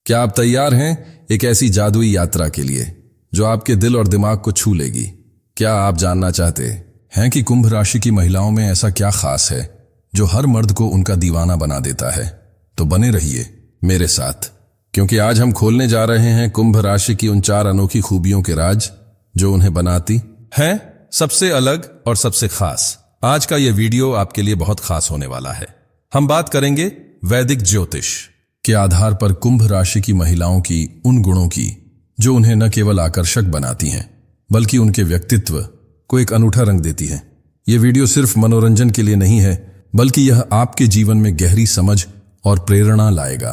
क्या आप तैयार हैं एक ऐसी जादुई यात्रा के लिए जो आपके दिल और दिमाग को छू लेगी? क्या आप जानना चाहते हैं कि कुंभ राशि की महिलाओं में ऐसा क्या खास है जो हर मर्द को उनका दीवाना बना देता है? तो बने रहिए मेरे साथ, क्योंकि आज हम खोलने जा रहे हैं कुंभ राशि की उन 4 अनोखी खूबियों के राज जो उन्हें बनाती हैं सबसे अलग और सबसे खास। आज का यह वीडियो आपके लिए बहुत खास होने वाला है। हम बात करेंगे वैदिक ज्योतिष के आधार पर कुंभ राशि की महिलाओं की उन गुणों की जो उन्हें न केवल आकर्षक बनाती हैं बल्कि उनके व्यक्तित्व को एक अनूठा रंग देती हैं। यह वीडियो सिर्फ मनोरंजन के लिए नहीं है, बल्कि यह आपके जीवन में गहरी समझ और प्रेरणा लाएगा।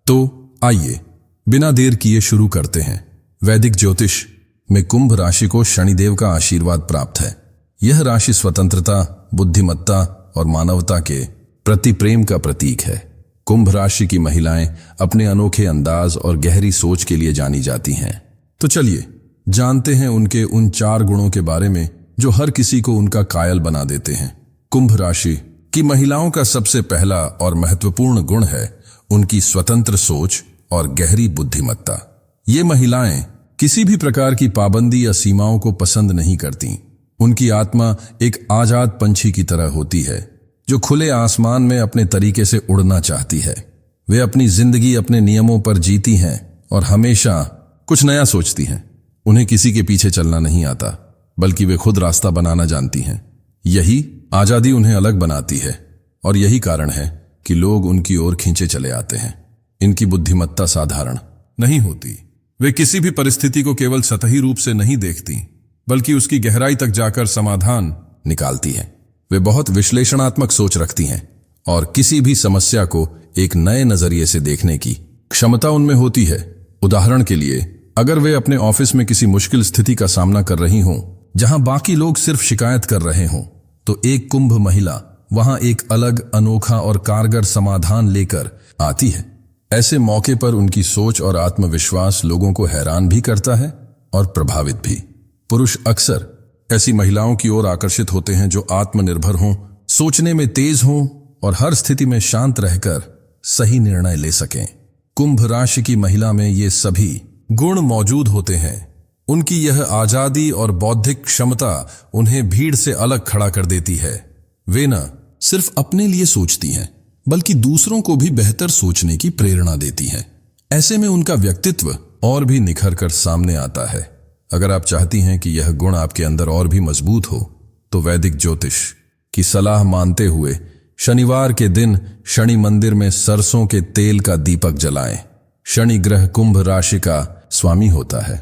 तो आइए बिना देर किए शुरू करते हैं। वैदिक ज्योतिष में कुंभ राशि को शनिदेव का आशीर्वाद प्राप्त है। यह राशि स्वतंत्रता, बुद्धिमत्ता और मानवता के प्रति प्रेम का प्रतीक है। कुंभ राशि की महिलाएं अपने अनोखे अंदाज और गहरी सोच के लिए जानी जाती हैं। तो चलिए जानते हैं उनके उन 4 गुणों के बारे में जो हर किसी को उनका कायल बना देते हैं। कुंभ राशि की महिलाओं का सबसे पहला और महत्वपूर्ण गुण है उनकी स्वतंत्र सोच और गहरी बुद्धिमत्ता। ये महिलाएं किसी भी प्रकार की पाबंदी या सीमाओं को पसंद नहीं करती। उनकी आत्मा एक आजाद पंछी की तरह होती है जो खुले आसमान में अपने तरीके से उड़ना चाहती है। वे अपनी जिंदगी अपने नियमों पर जीती हैं और हमेशा कुछ नया सोचती हैं। उन्हें किसी के पीछे चलना नहीं आता, बल्कि वे खुद रास्ता बनाना जानती हैं। यही आजादी उन्हें अलग बनाती है और यही कारण है कि लोग उनकी ओर खींचे चले आते हैं। इनकी बुद्धिमत्ता साधारण नहीं होती। वे किसी भी परिस्थिति को केवल सतही रूप से नहीं देखती, बल्कि उसकी गहराई तक जाकर समाधान निकालती हैं। वे बहुत विश्लेषणात्मक सोच रखती हैं और किसी भी समस्या को एक नए नजरिए से देखने की क्षमता उनमें होती है। उदाहरण के लिए, अगर वे अपने ऑफिस में किसी मुश्किल स्थिति का सामना कर रही हों जहां बाकी लोग सिर्फ शिकायत कर रहे हों, तो एक कुंभ महिला वहां एक अलग, अनोखा और कारगर समाधान लेकर आती है। ऐसे मौके पर उनकी सोच और आत्मविश्वास लोगों को हैरान भी करता है और प्रभावित भी। पुरुष अक्सर ऐसी महिलाओं की ओर आकर्षित होते हैं जो आत्मनिर्भर हों, सोचने में तेज हों और हर स्थिति में शांत रहकर सही निर्णय ले सकें। कुंभ राशि की महिला में ये सभी गुण मौजूद होते हैं। उनकी यह आजादी और बौद्धिक क्षमता उन्हें भीड़ से अलग खड़ा कर देती है। वे न सिर्फ अपने लिए सोचती हैं, बल्कि दूसरों को भी बेहतर सोचने की प्रेरणा देती हैं। ऐसे में उनका व्यक्तित्व और भी निखर कर सामने आता है। अगर आप चाहती हैं कि यह गुण आपके अंदर और भी मजबूत हो, तो वैदिक ज्योतिष की सलाह मानते हुए शनिवार के दिन शनि मंदिर में सरसों के तेल का दीपक जलाएं। शनि ग्रह कुंभ राशि का स्वामी होता है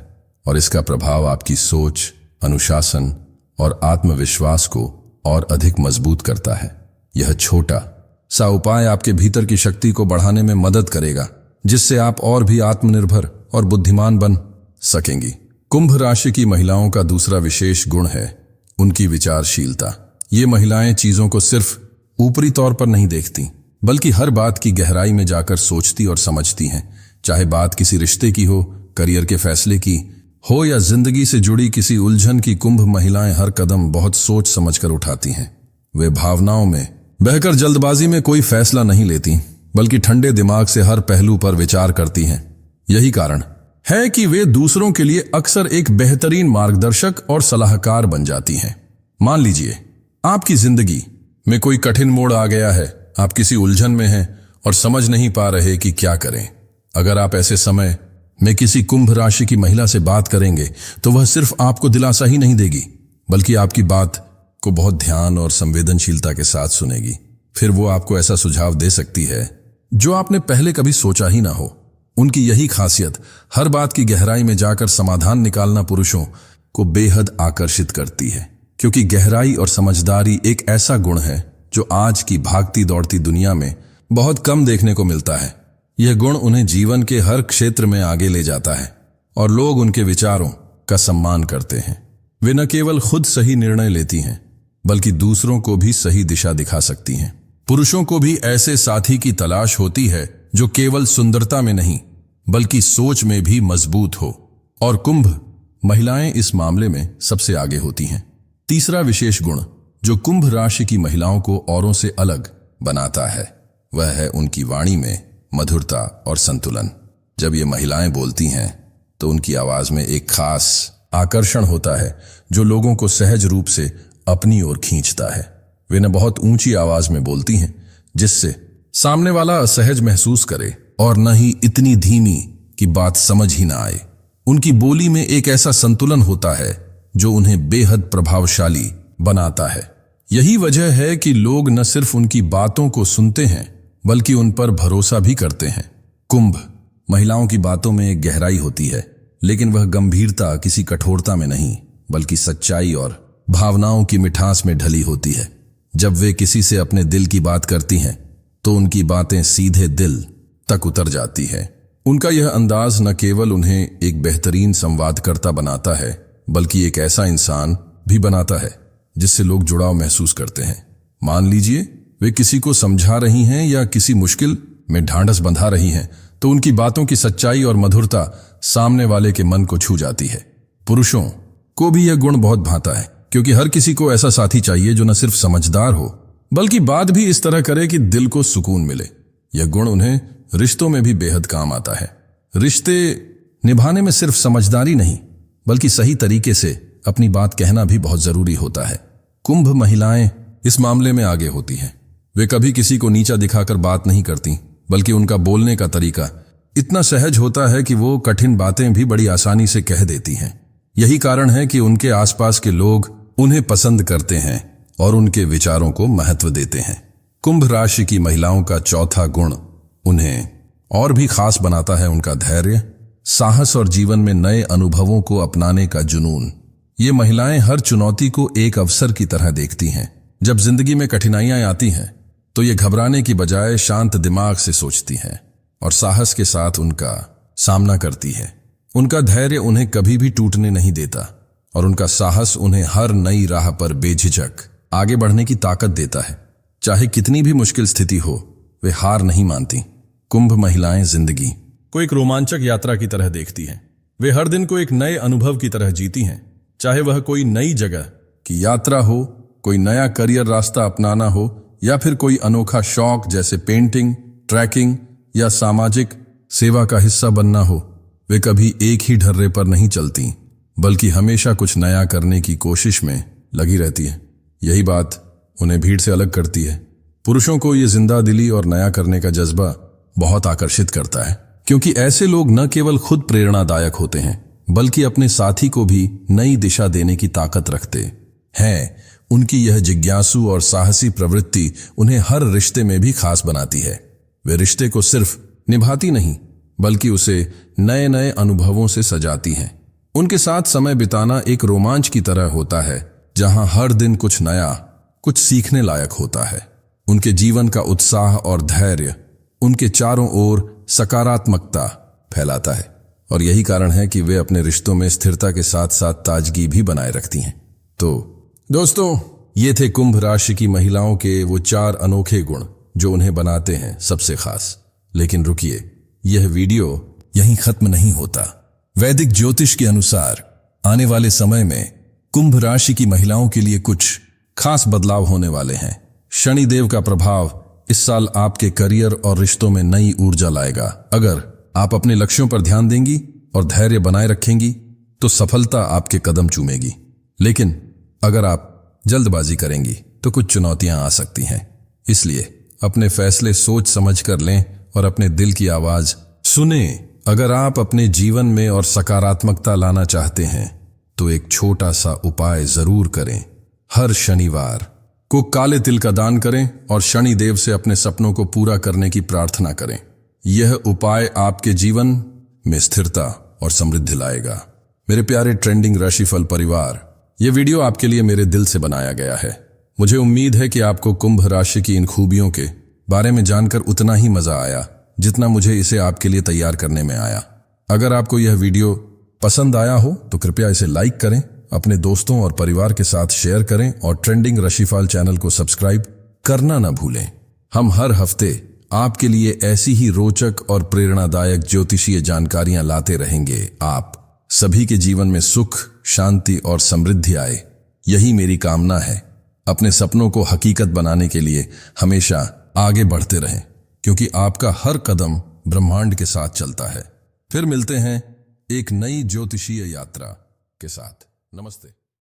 और इसका प्रभाव आपकी सोच, अनुशासन और आत्मविश्वास को और अधिक मजबूत करता है। यह छोटा सा उपाय आपके भीतर की शक्ति को बढ़ाने में मदद करेगा, जिससे आप और भी आत्मनिर्भर और बुद्धिमान बन सकेंगी। कुंभ राशि की महिलाओं का दूसरा विशेष गुण है उनकी विचारशीलता। ये महिलाएं चीजों को सिर्फ ऊपरी तौर पर नहीं देखती, बल्कि हर बात की गहराई में जाकर सोचती और समझती हैं। चाहे बात किसी रिश्ते की हो, करियर के फैसले की हो या जिंदगी से जुड़ी किसी उलझन की, कुंभ महिलाएं हर कदम बहुत सोच समझकर उठाती हैं। वे भावनाओं में बहकर जल्दबाजी में कोई फैसला नहीं लेती, बल्कि ठंडे दिमाग से हर पहलू पर विचार करती हैं। यही कारण है कि वे दूसरों के लिए अक्सर एक बेहतरीन मार्गदर्शक और सलाहकार बन जाती हैं। मान लीजिए आपकी जिंदगी में कोई कठिन मोड़ आ गया है, आप किसी उलझन में हैं और समझ नहीं पा रहे कि क्या करें। अगर आप ऐसे समय में किसी कुंभ राशि की महिला से बात करेंगे, तो वह सिर्फ आपको दिलासा ही नहीं देगी, बल्कि आपकी बात को बहुत ध्यान और संवेदनशीलता के साथ सुनेगी। फिर वो आपको ऐसा सुझाव दे सकती है जो आपने पहले कभी सोचा ही ना हो। उनकी यही खासियत हर बात की गहराई में जाकर समाधान निकालना पुरुषों को बेहद आकर्षित करती है, क्योंकि गहराई और समझदारी एक ऐसा गुण है जो आज की भागती दौड़ती दुनिया में बहुत कम देखने को मिलता है। यह गुण उन्हें जीवन के हर क्षेत्र में आगे ले जाता है और लोग उनके विचारों का सम्मान करते हैं। वे न केवल खुद सही निर्णय लेती हैं, बल्कि दूसरों को भी सही दिशा दिखा सकती हैं। पुरुषों को भी ऐसे साथी की तलाश होती है जो केवल सुंदरता में नहीं, बल्कि सोच में भी मजबूत हो, और कुंभ महिलाएं इस मामले में सबसे आगे होती हैं। तीसरा विशेष गुण जो कुंभ राशि की महिलाओं को औरों से अलग बनाता है, वह है उनकी वाणी में मधुरता और संतुलन। जब ये महिलाएं बोलती हैं तो उनकी आवाज में एक खास आकर्षण होता है जो लोगों को सहज रूप से अपनी ओर खींचता है। वे न बहुत ऊंची आवाज में बोलती हैं जिससे सामने वाला असहज महसूस करे और न ही इतनी धीमी कि बात समझ ही ना आए। उनकी बोली में एक ऐसा संतुलन होता है जो उन्हें बेहद प्रभावशाली बनाता है। यही वजह है कि लोग न सिर्फ उनकी बातों को सुनते हैं बल्कि उन पर भरोसा भी करते हैं। कुंभ महिलाओं की बातों में एक गहराई होती है, लेकिन वह गंभीरता किसी कठोरता में नहीं बल्कि सच्चाई और भावनाओं की मिठास में ढली होती है। जब वे किसी से अपने दिल की बात करती हैं तो उनकी बातें सीधे दिल तक उतर जाती है। उनका यह अंदाज न केवल उन्हें एक बेहतरीन संवादकर्ता बनाता है बल्कि एक ऐसा इंसान भी बनाता है जिससे लोग जुड़ाव महसूस करते हैं। मान लीजिए वे किसी को समझा रही हैं या किसी मुश्किल में ढांढस बंधा रही हैं तो उनकी बातों की सच्चाई और मधुरता सामने वाले के मन को छू जाती है। पुरुषों को भी यह गुण बहुत भाता है क्योंकि हर किसी को ऐसा साथी चाहिए जो न सिर्फ समझदार हो बल्कि बात भी इस तरह करे कि दिल को सुकून मिले। यह गुण उन्हें रिश्तों में भी बेहद काम आता है। रिश्ते निभाने में सिर्फ समझदारी नहीं बल्कि सही तरीके से अपनी बात कहना भी बहुत जरूरी होता है। कुंभ महिलाएं इस मामले में आगे होती हैं। वे कभी किसी को नीचा दिखाकर बात नहीं करती बल्कि उनका बोलने का तरीका इतना सहज होता है कि वो कठिन बातें भी बड़ी आसानी से कह देती हैं। यही कारण है कि उनके आसपास के लोग उन्हें पसंद करते हैं और उनके विचारों को महत्व देते हैं। कुंभ राशि की महिलाओं का चौथा गुण उन्हें और भी खास बनाता है उनका धैर्य, साहस और जीवन में नए अनुभवों को अपनाने का जुनून। ये महिलाएं हर चुनौती को एक अवसर की तरह देखती हैं। जब जिंदगी में कठिनाइयां आती हैं तो ये घबराने की बजाय शांत दिमाग से सोचती हैं और साहस के साथ उनका सामना करती है। उनका धैर्य उन्हें कभी भी टूटने नहीं देता और उनका साहस उन्हें हर नई राह पर बेझिझक आगे बढ़ने की ताकत देता है। चाहे कितनी भी मुश्किल स्थिति हो, वे हार नहीं मानती। कुंभ महिलाएं जिंदगी को एक रोमांचक यात्रा की तरह देखती हैं। वे हर दिन को एक नए अनुभव की तरह जीती हैं, चाहे वह कोई नई जगह की यात्रा हो, कोई नया करियर रास्ता अपनाना हो या फिर कोई अनोखा शौक जैसे पेंटिंग, ट्रैकिंग या सामाजिक सेवा का हिस्सा बनना हो। वे कभी एक ही ढर्रे पर नहीं चलती बल्कि हमेशा कुछ नया करने की कोशिश में लगी रहती है। यही बात उन्हें भीड़ से अलग करती है। पुरुषों को ये जिंदा दिली और नया करने का जज्बा बहुत आकर्षित करता है क्योंकि ऐसे लोग न केवल खुद प्रेरणादायक होते हैं बल्कि अपने साथी को भी नई दिशा देने की ताकत रखते हैं। उनकी यह जिज्ञासु और साहसी प्रवृत्ति उन्हें हर रिश्ते में भी खास बनाती है। वे रिश्ते को सिर्फ निभाती नहीं बल्कि उसे नए नए अनुभवों से सजाती हैं। उनके साथ समय बिताना एक रोमांच की तरह होता है जहां हर दिन कुछ नया, कुछ सीखने लायक होता है। उनके जीवन का उत्साह और धैर्य उनके चारों ओर सकारात्मकता फैलाता है और यही कारण है कि वे अपने रिश्तों में स्थिरता के साथ साथ ताजगी भी बनाए रखती हैं। तो दोस्तों, ये थे कुंभ राशि की महिलाओं के वो 4 अनोखे गुण जो उन्हें बनाते हैं सबसे खास। लेकिन रुकिए, यह वीडियो यहीं खत्म नहीं होता। वैदिक ज्योतिष के अनुसार आने वाले समय में कुंभ राशि की महिलाओं के लिए कुछ खास बदलाव होने वाले हैं। शनिदेव का प्रभाव इस साल आपके करियर और रिश्तों में नई ऊर्जा लाएगा। अगर आप अपने लक्ष्यों पर ध्यान देंगी और धैर्य बनाए रखेंगी तो सफलता आपके कदम चूमेगी। लेकिन अगर आप जल्दबाजी करेंगी तो कुछ चुनौतियां आ सकती हैं। इसलिए अपने फैसले सोच समझ कर लें और अपने दिल की आवाज सुने। अगर आप अपने जीवन में और सकारात्मकता लाना चाहते हैं तो एक छोटा सा उपाय जरूर करें। हर शनिवार को काले तिल का दान करें और शनिदेव से अपने सपनों को पूरा करने की प्रार्थना करें। यह उपाय आपके जीवन में स्थिरता और समृद्धि लाएगा। मेरे प्यारे ट्रेंडिंग राशिफल परिवार, यह वीडियो आपके लिए मेरे दिल से बनाया गया है। मुझे उम्मीद है कि आपको कुंभ राशि की इन खूबियों के बारे में जानकर उतना ही मजा आया जितना मुझे इसे आपके लिए तैयार करने में आया। अगर आपको यह वीडियो पसंद आया हो तो कृपया इसे लाइक करें, अपने दोस्तों और परिवार के साथ शेयर करें और ट्रेंडिंग राशिफल चैनल को सब्सक्राइब करना न भूलें। हम हर हफ्ते आपके लिए ऐसी ही रोचक और प्रेरणादायक ज्योतिषीय जानकारियां लाते रहेंगे। आप सभी के जीवन में सुख, शांति और समृद्धि आए, यही मेरी कामना है। अपने सपनों को हकीकत बनाने के लिए हमेशा आगे बढ़ते रहें क्योंकि आपका हर कदम ब्रह्मांड के साथ चलता है। फिर मिलते हैं एक नई ज्योतिषीय यात्रा के साथ। नमस्ते।